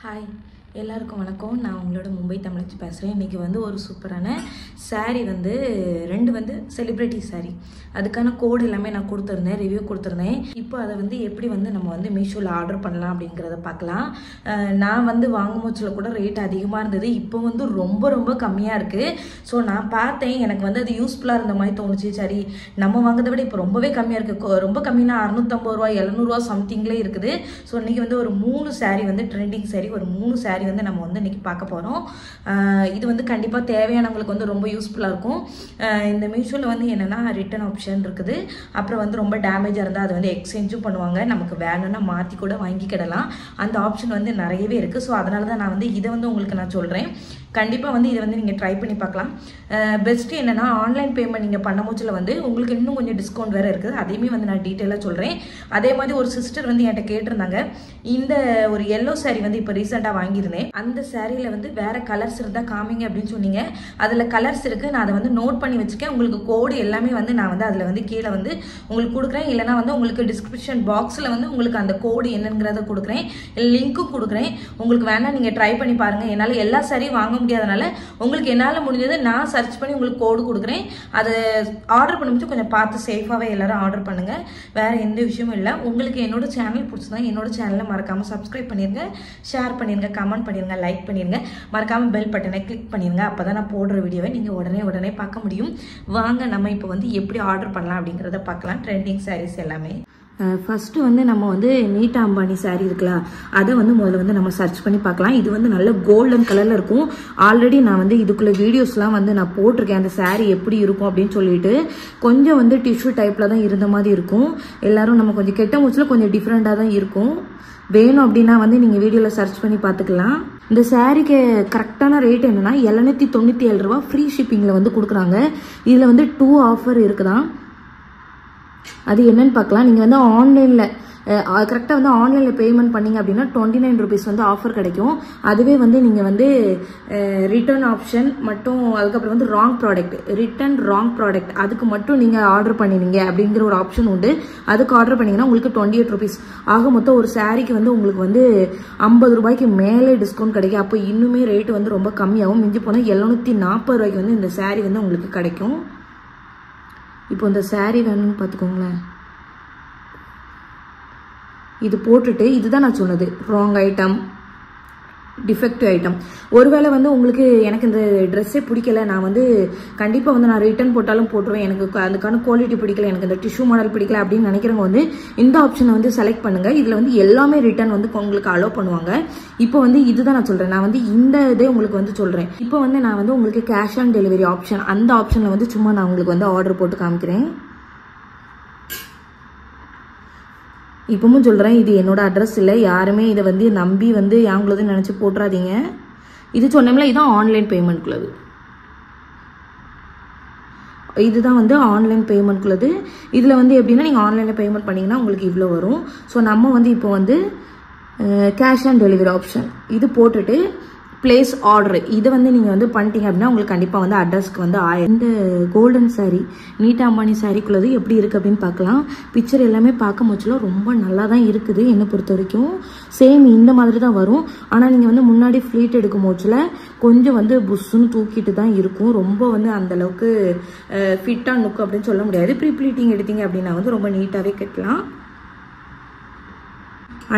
Hi எல்லாருக்கும் வணக்கம். நான் உங்களோட மும்பை தமிழச்சி பேசுகிறேன். இன்றைக்கி வந்து ஒரு சூப்பரான சாரீ வந்து ரெண்டு வந்து செலிப்ரிட்டி சாரீ, அதுக்கான கோடு எல்லாமே நான் கொடுத்துருந்தேன், ரிவ்யூ கொடுத்துருந்தேன். இப்போ அதை வந்து எப்படி வந்து நம்ம வந்து மீஷோவில் ஆர்டர் பண்ணலாம் அப்படிங்கிறத பார்க்கலாம். நான் வந்து வாங்கும்போச்சில் கூட ரேட் அதிகமாக இருந்தது, இப்போ வந்து ரொம்ப ரொம்ப கம்மியாக இருக்குது. ஸோ நான் பார்த்தேன், எனக்கு வந்து அது யூஸ்ஃபுல்லாக இருந்த மாதிரி தோணுச்சு. சரி, நம்ம வாங்குறதை விட இப்போ ரொம்பவே கம்மியாக இருக்குது. ரொம்ப கம்மினா 650 ரூபா 700 சம்திங்லேயே இருக்குது. ஸோ இன்றைக்கி வந்து ஒரு 3 சாரீ வந்து ட்ரெண்டிங் சாரீ, ஒரு 3 சாரீ வந்து நம்ம வந்து இன்னைக்கு பார்க்க போறோம். இது வந்து கண்டிப்பா தேவையானவங்களுக்கு வந்து ரொம்ப யூஸ்ஃபுல்லா இருக்கும். இந்த மீஷோல வந்து என்னன்னா ரிட்டர்ன் ஆப்ஷன் இருக்குது. அப்புறம் வந்து ரொம்ப டேமேஜா இருந்தா அது வந்து எக்ஸ்சேஞ்சும் பண்ணுவாங்க. நமக்கு வேணும்னா மாத்தி கூட வாங்கிக்கிடலாம். அந்த ஆப்ஷன் வந்து நிறையவே இருக்கு. ஸோ அதனால தான் நான் வந்து இதை வந்து உங்களுக்கு நான் சொல்றேன். கண்டிப்பா வந்து இதை வந்து நீங்க ட்ரை பண்ணி பார்க்கலாம். பெஸ்ட் என்னன்னா ஆன்லைன் பேமெண்ட் நீங்க பண்ணும்போதுல வந்து உங்களுக்கு இன்னும் கொஞ்சம் டிஸ்கவுண்ட் வேற இருக்குது. அதையுமே வந்து நான் டீட்டெயிலா சொல்றேன். அதே மாதிரி ஒரு சிஸ்டர் வந்து என்கிட்ட கேட்டிருந்தாங்க, இந்த ஒரு எல்லோ சாரீ வந்து இப்போ ரீசெண்டாக வாங்கியிருந்தேன், அந்த சாரியில வந்து வேற கலர்ஸ் இருந்தால் காமிங்க அப்படின்னு சொன்னீங்க. அதில் கலர்ஸ் இருக்கு, நான் அதை வந்து நோட் பண்ணி வச்சிருக்கேன். உங்களுக்கு கோடு எல்லாமே வந்து நான் வந்து அதில் வந்து கீழே வந்து உங்களுக்கு கொடுக்குறேன். இல்லைனா வந்து உங்களுக்கு டிஸ்கிரிப்ஷன் பாக்ஸில் வந்து உங்களுக்கு அந்த கோடு என்னங்கிறத கொடுக்குறேன், லிங்க்கும் கொடுக்குறேன். உங்களுக்கு வேணா நீங்கள் ட்ரை பண்ணி பாருங்க. என்னால் எல்லா சாரியும் வாங்க முடியாதனால உங்களுக்கு என்னால் முடிஞ்சது நான் சர்ச் பண்ணி உங்களுக்கு கோடு கொடுக்குறேன். அதை ஆர்டர் பண்ணும்போது கொஞ்சம் பார்த்து சேஃபாகவே எல்லாரும் ஆர்டர் பண்ணுங்க. வேற எந்த விஷயமும் இல்லை. உங்களுக்கு என்னோட சேனல் பிடிச்சதா என்னோட சேனலை மறக்காம சப்ஸ்கிரைப் பண்ணிருங்க, ஷேர் பண்ணிருங்க, கமெண்ட் பண்ணிருங்க, லைக் பண்ணிருங்க, மறக்காம பெல் பட்டனை கிளிக் பண்ணிருங்க. அப்பதான் நான் போடுற வீடியோவை நீங்க உடனே பார்க்க முடியும். வாங்க நம்ம இப்போ வந்து எப்படி ஆர்டர் பண்ணலாம் அப்படிங்கிறத பார்க்கலாம். ட்ரெண்டிங் சாரீஸ் எல்லாமே. ஃபஸ்ட்டு வந்து நம்ம வந்து நீட்டா அம்பானி சாரீ இருக்குல்ல, அதை வந்து முதல்ல வந்து நம்ம சர்ச் பண்ணி பார்க்கலாம். இது வந்து நல்ல கோல்டன் கலரில் இருக்கும். ஆல்ரெடி நான் வந்து இதுக்குள்ள வீடியோஸ்லாம் வந்து நான் போட்டிருக்கேன், அந்த சாரீ எப்படி இருக்கும் அப்படின்னு சொல்லிட்டு. கொஞ்சம் வந்து டிஷ்யூ டைப்பில் தான் இருந்த மாதிரி இருக்கும். எல்லாரும் நம்ம கொஞ்சம் கெட்ட மூச்சில் கொஞ்சம் டிஃப்ரெண்ட்டாக தான் இருக்கும். வேணும் அப்படின்னா வந்து நீங்கள் வீடியோவில் சர்ச் பண்ணி பார்த்துக்கலாம். இந்த சாரீக்கு கரெக்டான ரேட் என்னன்னா 797 ரூபா ஃப்ரீ ஷிப்பிங்கில் வந்து கொடுக்குறாங்க. இதில் வந்து 2 ஆஃபர் இருக்குதான். அது என்னன்னு பார்க்கலாம். நீங்கள் வந்து ஆன்லைனில் கரெக்டாக வந்து ஆன்லைனில் பேமெண்ட் பண்ணிங்க அப்படின்னா 29 ருபீஸ் வந்து ஆஃபர் கிடைக்கும். அதுவே வந்து நீங்கள் வந்து ரிட்டர்ன் ஆப்ஷன் மட்டும், அதுக்கப்புறம் வந்து ரிட்டர்ன் ராங் ப்ராடக்ட் அதுக்கு மட்டும் நீங்கள் ஆர்டர் பண்ணினீங்க அப்படிங்கிற ஒரு ஆப்ஷன் உண்டு. அதுக்கு ஆர்டர் பண்ணிங்கன்னா உங்களுக்கு 28 ருபீஸ் ஆக மொத்தம் ஒரு சாரீக்கு வந்து உங்களுக்கு வந்து 50 ரூபாய்க்கு மேலே டிஸ்கவுண்ட் கிடைக்கும். அப்போ இன்னுமே ரேட்டு வந்து ரொம்ப கம்மியாகும். மிஞ்சி போனால் 740 ரூபாய்க்கு வந்து இந்த சாரீ வந்து உங்களுக்கு கிடைக்கும். இப்போ இந்த சாரீ வேணும்னு பார்த்துக்கோங்களேன். இது போட்டுட்டு இதுதான் நான் சொன்னது, ராங் ஐட்டம், டிஃபெக்டிவ் ஐட்டம். ஒருவேளை வந்து உங்களுக்கு எனக்கு இந்த ட்ரெஸ்ஸே பிடிக்கல, நான் வந்து கண்டிப்பாக வந்து நான் ரிட்டர்ன் போட்டாலும் போட்டுருவேன், எனக்கு அதுக்கான குவாலிட்டி பிடிக்கல, எனக்கு இந்த டிஷ்யூ மாடல் பிடிக்கல அப்படின்னு நினைக்கிறவங்க வந்து இந்த ஆப்ஷனை வந்து செலக்ட் பண்ணுங்க. இதில் வந்து எல்லாமே ரிட்டர்ன் வந்து உங்களுக்கு அலோவ் பண்ணுவாங்க. இப்போ வந்து இதுதான் நான் சொல்கிறேன், நான் வந்து இந்த இதே உங்களுக்கு வந்து சொல்கிறேன். இப்போ வந்து நான் வந்து உங்களுக்கு கேஷ் ஆன் டெலிவரி ஆப்ஷன், அந்த ஆப்ஷனில் வந்து சும்மா நான் உங்களுக்கு வந்து ஆர்டர் போட்டு காமிக்கிறேன். இப்பவும் சொல்கிறேன், இது என்னோட அட்ரஸ் இல்லை, யாருமே இதை வந்து நம்பி வந்து யாங்களதுன்னு நினச்சி போட்டுறாதீங்க. இது சொன்னோம்ல, இதுதான் ஆன்லைன் பேமெண்ட்குள்ளது. இதுதான் வந்து ஆன்லைன் பேமெண்ட்குள்ளது. இதில் வந்து எப்படின்னா நீங்கள் ஆன்லைனில் பேமெண்ட் பண்ணிங்கன்னா உங்களுக்கு இவ்வளோ வரும். ஸோ நம்ம வந்து இப்போ வந்து கேஷ் ஆன் டெலிவரி ஆப்ஷன் இது போட்டுட்டு பிளேஸ் ஆர்டர் இதை வந்து நீங்கள் வந்து பண்ணிட்டீங்க அப்படின்னா உங்களுக்கு கண்டிப்பாக வந்து அட்ரஸ்க்கு வந்து இந்த கோல்டன் சாரீ நீட்டா அம்பானி சாரீக்குள்ளது எப்படி இருக்குது அப்படின்னு பார்க்கலாம். பிக்சர் எல்லாமே பார்க்க முச்சில ரொம்ப நல்லா தான் இருக்குது. என்னை பொறுத்த வரைக்கும் சேம் இந்த மாதிரி தான் வரும். ஆனால் நீங்கள் வந்து முன்னாடி ஃப்ளீட் எடுக்கும் போச்சில் கொஞ்சம் வந்து புஷ்ஷுன்னு தூக்கிட்டு தான் இருக்கும். ரொம்ப வந்து அந்தளவுக்கு ஃபிட்டாக லுக் அப்படின்னு சொல்ல முடியாது. ப்ரீ ப்ளீட்டிங் எடுத்தீங்க அப்படின்னா வந்து ரொம்ப நீட்டாகவே கட்டலாம்.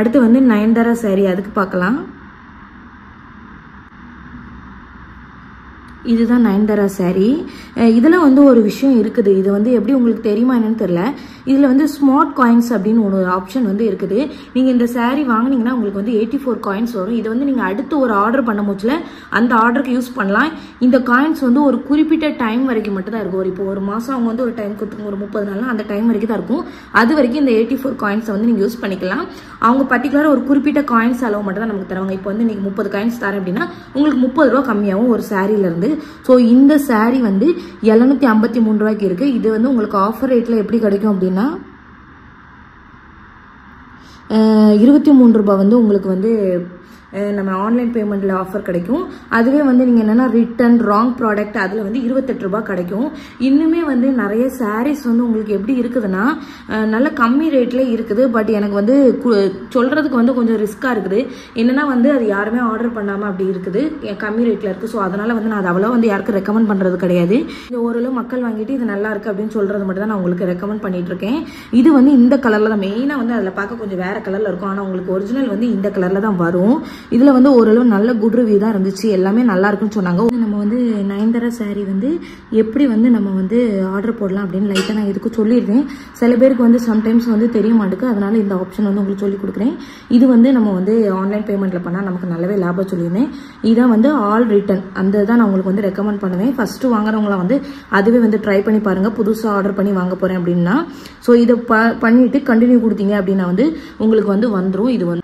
அடுத்து வந்து நயன்தாரா சாரீ, அதுக்கு பார்க்கலாம். இதுதான் நயன்தாரா சாரீ. இதில் வந்து ஒரு விஷயம் இருக்குது, இது வந்து எப்படி உங்களுக்கு தெரியுமா என்னன்னு தெரியல. இதில் வந்து ஸ்மார்ட் காயின்ஸ் அப்படின்னு ஒரு ஆப்ஷன் வந்து இருக்குது. நீங்கள் இந்த சாரீ வாங்கினீங்கன்னா உங்களுக்கு வந்து 84 காயின்ஸ் வரும். இது வந்து நீங்கள் அடுத்து ஒரு ஆர்டர் பண்ண போச்சில் அந்த ஆர்டருக்கு யூஸ் பண்ணலாம். இந்த காயின்ஸ் வந்து ஒரு குறிப்பிட்ட டைம் வரைக்கும் மட்டும் தான் இருக்கும். இப்போ ஒரு மாதம் அவங்க வந்து ஒரு டைம் கொடுத்துங்க, ஒரு 30 நாள் அந்த டைம் வரைக்கும் தான் இருக்கும். அது வரைக்கும் இந்த 84 காயின்ஸை வந்து நீங்கள் யூஸ் பண்ணிக்கலாம். அவங்க பர்டிகுலராக ஒரு குறிப்பிட்ட காயின்ஸ் அளவு மட்டும் தான் நமக்கு தருவாங்க. இப்போ வந்து நீங்கள் 30 காயின்ஸ் தரேன் அப்படின்னா உங்களுக்கு 30 ரூபா கம்மியாகும் ஒரு சாரீலேருந்து. ஸோ இந்த சாரீ வந்து 753 ரூபாய்க்கு இருக்கு. இது வந்து உங்களுக்கு ஆஃபர் ரேட்ல எப்படி கிடைக்கும் அப்படின்னா 23 ரூபாய் வந்து உங்களுக்கு வந்து நம்ம ஆன்லைன் பேமெண்ட்டில் ஆஃபர் கிடைக்கும். அதுவே வந்து நீங்கள் என்னென்னா ரிட்டன் ராங் ப்ராடக்ட் அதில் வந்து 28 ரூபாய் கிடைக்கும். இன்னுமே வந்து நிறைய சாரீஸ் வந்து உங்களுக்கு எப்படி இருக்குதுன்னா நல்ல கம்மி ரேட்டில் இருக்குது. பட் எனக்கு வந்து சொல்கிறதுக்கு வந்து கொஞ்சம் ரிஸ்க்காக இருக்குது. என்னென்னா வந்து அது யாருமே ஆர்டர் பண்ணாமல் அப்படி இருக்குது, கம்மி ரேட்டில் இருக்குது. ஸோ அதனால் வந்து நான் அது அவ்வளோ வந்து யாருக்கும் ரெக்கமெண்ட் பண்ணுறது கிடையாது. இந்த ஓரளவு மக்கள் வாங்கிட்டு இது நல்லா இருக்குது அப்படின்னு சொல்கிறது மட்டும் தான் நான் உங்களுக்கு ரெக்கமெண்ட் பண்ணிட்டு இருக்கேன். இது வந்து இந்த கலரில் தான் மெயினாக வந்து அதில் பார்க்க கொஞ்சம் வேறு கலரில் இருக்கும். ஆனால் உங்களுக்கு ஒரிஜினல் வந்து இந்த கலரில் தான் வரும். இதில் வந்து ஓரளவு நல்ல குட் ரிவ்யூ தான் இருந்துச்சு, எல்லாமே நல்லா இருக்குன்னு சொன்னாங்க. நம்ம வந்து நயன்தாரா சாரீ வந்து எப்படி வந்து நம்ம வந்து ஆர்டர் போடலாம் அப்படின்னு லைட்டாக நான் இதுக்கு சொல்லியிருக்கேன். சில பேருக்கு வந்து சம்டைம்ஸ் வந்து தெரிய மாட்டேங்குது, அதனால இந்த ஆப்ஷன் வந்து உங்களுக்கு சொல்லி கொடுக்குறேன். இது வந்து நம்ம வந்து ஆன்லைன் பேமெண்ட்டில் பண்ணால் நமக்கு நல்லாவே லாபம் சொல்லியிருந்தேன். இதான் வந்து ஆல் ரிட்டன் அந்த தான் நான் உங்களுக்கு வந்து ரெக்கமெண்ட் பண்ணுவேன். ஃபஸ்ட்டு வாங்குறவங்கள வந்து அதுவே வந்து ட்ரை பண்ணி பாருங்கள். புதுசாக ஆர்டர் பண்ணி வாங்க போகிறேன் அப்படின்னா ஸோ இதை பண்ணிவிட்டு கண்டினியூ கொடுத்தீங்க அப்படின்னா வந்து உங்களுக்கு வந்து வந்துடும். இது வந்து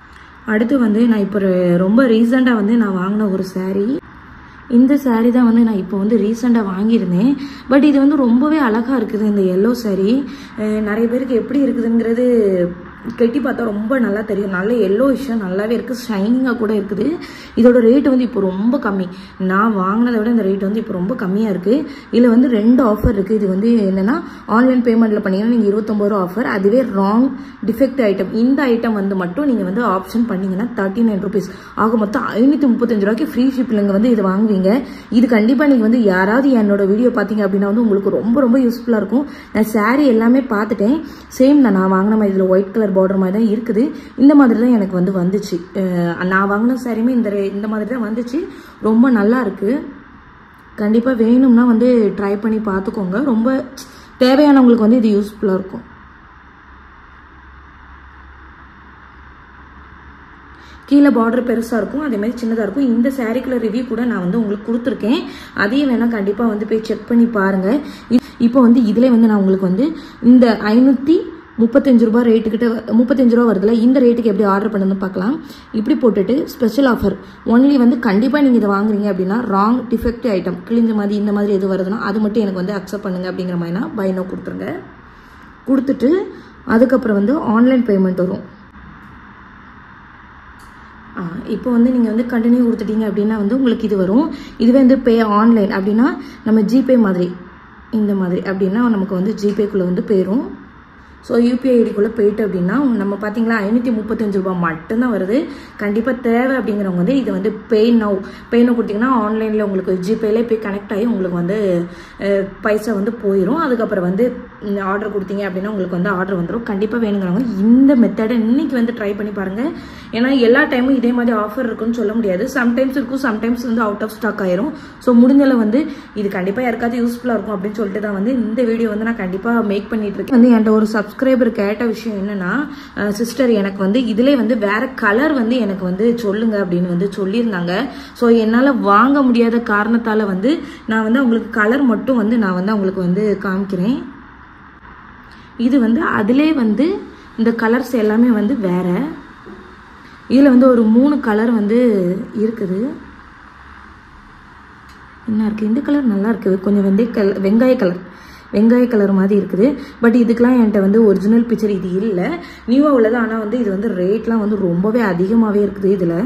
அடுத்து வந்து நான் இப்போ ரொம்ப ரீசெண்டாக வந்து நான் வாங்கின ஒரு சாரீ. இந்த சாரீ தான் வந்து நான் இப்போ வந்து ரீசெண்டாக வாங்கியிருந்தேன். பட் இது வந்து ரொம்பவே அழகாக இருக்குது. இந்த எல்லோ சாரீ நிறைய பேருக்கு எப்படி இருக்குதுங்கிறது கட்டி பார்த்தா ரொம்ப நல்லா தெரியும். நல்ல எல்லோ விஷயம் நல்லாவே இருக்குது, ஷைனிங்காக கூட இருக்குது. இதோட ரேட் வந்து இப்போ ரொம்ப கம்மி. நான் வாங்கினதை விட இந்த ரேட் வந்து இப்போ ரொம்ப கம்மியாக இருக்குது. இதில் வந்து 2 ஆஃபர் இருக்குது. இது வந்து என்னென்னா ஆன்லைன் பேமெண்ட்டில் பண்ணிங்கன்னா நீங்கள் 29 ரூபா ஆஃபர். அதுவே ராங் டிஃபெக்ட் ஐட்டம் இந்த ஐட்டம் வந்து மட்டும் நீங்கள் வந்து ஆப்ஷன் பண்ணிங்கன்னா 39 ருபீஸ் ஆக மொத்தம் 535 ரூபாய்க்கு ஃப்ரீ ஷிப்பில் வந்து இது வாங்குவீங்க. இது கண்டிப்பாக நீங்கள் வந்து யாராவது என்னோட வீடியோ பார்த்தீங்க அப்படின்னா வந்து உங்களுக்கு ரொம்ப ரொம்ப யூஸ்ஃபுல்லாக இருக்கும். நான் சாரீ எல்லாமே பார்த்துட்டேன், சேம் தான் நான் வாங்கின மாதிரி இதில் ஒயிட் கலர் பார்டர் மாதிரி தான் இருக்குது. இந்த மாதிரி தான் எனக்கு வந்து வந்துச்சு. நான் வாங்கின சாரியுமே இந்த மாதிரி தான் வந்துச்சு. ரொம்ப நல்லா இருக்கு. கண்டிப்பாக வேணும்னா வந்து ட்ரை பண்ணி பார்த்துக்கோங்க. ரொம்ப தேவையானவங்களுக்கு வந்து இது யூஸ்ஃபுல்லாக இருக்கும். கீழே பார்டர் பெருசாக இருக்கும், அதே மாதிரி சின்னதாக இருக்கும். இந்த சாரீக்குள்ள ரிவ்யூ கூட நான் வந்து உங்களுக்கு கொடுத்துருக்கேன். அதையும் வேணால் கண்டிப்பாக வந்து போய் செக் பண்ணி பாருங்கள். இப்போ வந்து இதில் வந்து நான் உங்களுக்கு வந்து இந்த 535 ரூபாய் ரேட்டுக்கிட்ட 35 ரூபா வருதுல, இந்த ரேட்டுக்கு எப்படி ஆர்டர் பண்ணுன்னு பார்க்கலாம். இப்படி போட்டுட்டு ஸ்பெஷல் ஆஃபர் ஒன்லி வந்து கண்டிப்பாக நீங்கள் இதை வாங்குறீங்க அப்படின்னா ராங் டிஃபெக்ட் ஐட்டம் கிழிஞ்ச மாதிரி இந்த மாதிரி எது வருதுன்னா அது மட்டும் எனக்கு வந்து அக்செப்ட் பண்ணுங்க அப்படிங்கிற மாதிரினா பை நோ கொடுத்துருங்க. கொடுத்துட்டு அதுக்கப்புறம் வந்து ஆன்லைன் பேமெண்ட் வரும். இப்போ வந்து நீங்கள் வந்து கண்டினியூ கொடுத்துட்டீங்க அப்படின்னா வந்து உங்களுக்கு இது வரும். இதுவே வந்து பே ஆன்லைன் அப்படின்னா நம்ம ஜிபே மாதிரி இந்த மாதிரி அப்படின்னா நமக்கு வந்து ஜிபேக்குள்ளே வந்து போயிடும். ஸோ யூபிஐ ஐடிக்குள்ளே போயிட்டு அப்படின்னா நம்ம பார்த்தீங்களா 535 ரூபாய் மட்டும்தான் வருது. கண்டிப்பாக தேவை அப்படிங்கிறவங்க வந்து இதை வந்து பே நவ் கொடுத்தீங்கன்னா ஆன்லைனில் உங்களுக்கு ஜிபேலே போய் கனெக்ட் ஆகி உங்களுக்கு வந்து பைசா வந்து போயிடும். அதுக்கப்புறம் வந்து ஆர்டர் கொடுத்தீங்க அப்படின்னா உங்களுக்கு வந்து ஆர்டர் வந்துடும். கண்டிப்பாக வேணுங்கிறவங்க இந்த மெத்தடை இன்னைக்கு வந்து ட்ரை பண்ணி பாருங்கள். ஏன்னா எல்லா டைமும் இதே மாதிரி ஆஃபர் இருக்குன்னு சொல்ல முடியாது. சம்டைம்ஸ் இருக்கும், சம்டைம்ஸ் வந்து அவுட் ஆஃப் ஸ்டாக் ஆயிரும். ஸோ முடிஞ்சளவு வந்து இது கண்டிப்பாக யாருக்காவது யூஸ்ஃபுல்லாக இருக்கும் அப்படின்னு சொல்லிட்டு தான் வந்து இந்த வீடியோ வந்து நான் கண்டிப்பாக மேக் பண்ணிட்டு இருக்கேன். வந்து என்கிட்ட ஒரு சப்ஸ்கிரைபர் கேட்ட விஷயம் என்னன்னா, சிஸ்டர் எனக்கு வந்து இதிலே வந்து வேற கலர் வந்து எனக்கு வந்து சொல்லுங்க அப்படின்னு வந்து சொல்லியிருந்தாங்க. ஸோ என்னால் வாங்க முடியாத காரணத்தால் வந்து நான் வந்து உங்களுக்கு கலர் மட்டும் வந்து நான் வந்து உங்களுக்கு வந்து காமிக்கிறேன். இது வந்து அதிலே வந்து இந்த கலர்ஸ் எல்லாமே வந்து வேற. இதில் வந்து ஒரு 3 கலர் வந்து இருக்குது. என்ன இருக்குது, இந்த கலர் நல்லா இருக்குது, கொஞ்சம் வெங்காய கலர் மாதிரி இருக்குது. பட் இதுக்கெலாம் என்கிட்ட வந்து ஒரிஜினல் பிக்சர் இது இல்லை, நியூவாக உள்ளது. ஆனால் வந்து இது வந்து ரேட்லாம் வந்து ரொம்பவே அதிகமாகவே இருக்குது. இதில்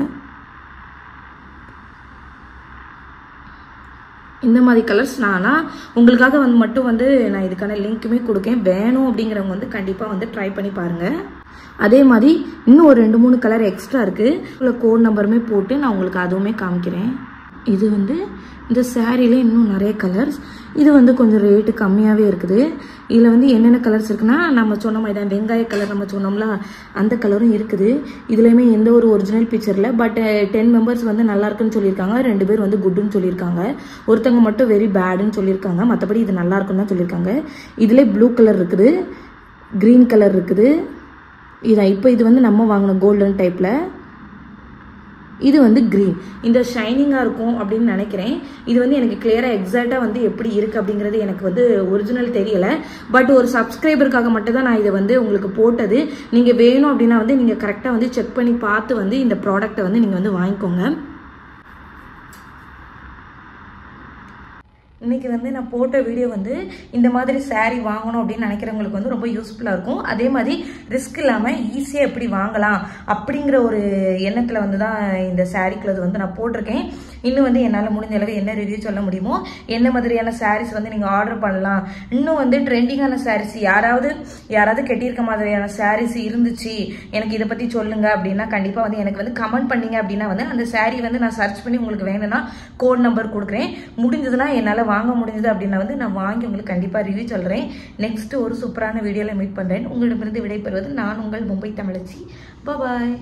இந்த மாதிரி கலர்ஸ் ஆனால் உங்களுக்காக வந்து மட்டும் வந்து நான் இதுக்கான லிங்க்குமே கொடுக்கேன். வேணும் அப்படிங்கிறவங்க வந்து கண்டிப்பாக வந்து ட்ரை பண்ணி பாருங்கள். அதே மாதிரி இன்னும் ஒரு 2-3 கலர் எக்ஸ்ட்ரா இருக்குது. கோட் நம்பருமே போட்டு நான் உங்களுக்கு அதுவுமே காமிக்கிறேன். இது வந்து இந்த சாரீல இன்னும் நிறைய கலர்ஸ். இது வந்து கொஞ்சம் ரேட்டு கம்மியாகவே இருக்குது. இதில் வந்து என்னென்ன கலர்ஸ் இருக்குன்னா நம்ம சொன்ன மாதிரி தான் வெங்காய கலர் நம்ம சொன்னோம்ல அந்த கலரும் இருக்குது. இதுலேயுமே எந்த ஒரு ஒரிஜினல் பிக்சரில். பட் 10 மெம்பர்ஸ் வந்து நல்லா இருக்குன்னு சொல்லியிருக்காங்க, 2 பேர் வந்து குட்டுன்னு சொல்லியிருக்காங்க, ஒருத்தவங்க மட்டும் வெரி பேடுன்னு சொல்லியிருக்காங்க. மற்றபடி இது நல்லா இருக்குன்னு தான் சொல்லியிருக்காங்க. இதில் ப்ளூ கலர் இருக்குது, க்ரீன் கலர் இருக்குது. இதான் இப்போ இது வந்து நம்ம வாங்கின கோல்டன் டைப்பில். இது வந்து க்ரீன், இந்த ஷைனிங்காக இருக்கும் அப்படின்னு நினைக்கிறேன். இது வந்து எனக்கு கிளியராக எக்ஸாக்டாக வந்து எப்படி இருக்குது அப்படிங்கிறது எனக்கு வந்து ஒரிஜினல் தெரியலை. பட் ஒரு சப்ஸ்கிரைபருக்காக மட்டும் தான் நான் இதை வந்து உங்களுக்கு போட்டது. நீங்கள் வேணும் அப்படின்னா வந்து நீங்கள் கரெக்டாக வந்து செக் பண்ணி பார்த்து வந்து இந்த ப்ராடக்டை வந்து நீங்கள் வந்து வாங்கிக்கோங்க. இன்னைக்கு வந்து நான் போட்ட வீடியோ வந்து இந்த மாதிரி saree வாங்கணும் அப்படின்னு நினைக்கிறவங்களுக்கு வந்து ரொம்ப யூஸ்ஃபுல்லாக இருக்கும். அதே மாதிரி ரிஸ்க் இல்லாமல் ஈஸியாக எப்படி வாங்கலாம் அப்படிங்கிற ஒரு எண்ணத்தில் வந்து தான் இந்த சாரீக்குள்ளது வந்து நான் போட்டிருக்கேன். இன்னும் வந்து என்னால் முடிஞ்ச அளவு என்ன ரிவ்யூ சொல்ல முடியுமோ, என்ன மாதிரியான சாரீஸ் வந்து நீங்கள் ஆர்டர் பண்ணலாம், இன்னும் வந்து ட்ரெண்டிங்கான சாரீஸ் யாராவது கெட்டியிருக்க மாதிரியான சாரீஸ் இருந்துச்சு எனக்கு இதை பற்றி சொல்லுங்க அப்படின்னா கண்டிப்பாக வந்து எனக்கு வந்து கமெண்ட் பண்ணீங்க அப்படின்னா வந்து அந்த சாரீ வந்து நான் சர்ச் பண்ணி உங்களுக்கு வேணும்னா கோட் நம்பர் கொடுக்குறேன். முடிஞ்சதுன்னா என்னால் வாங்க முடிஞ்சது அப்படின்னா வந்து நான் வாங்கி உங்களுக்கு கண்டிப்பாக ரிவ்யூ சொல்கிறேன். நெக்ஸ்ட் ஒரு சூப்பரான வீடியோவில் மீட் பண்ணுறேன். உங்களிடமிருந்து விடைபெறுவது நான் உங்கள் மும்பை தமிழச்சி. பாய்.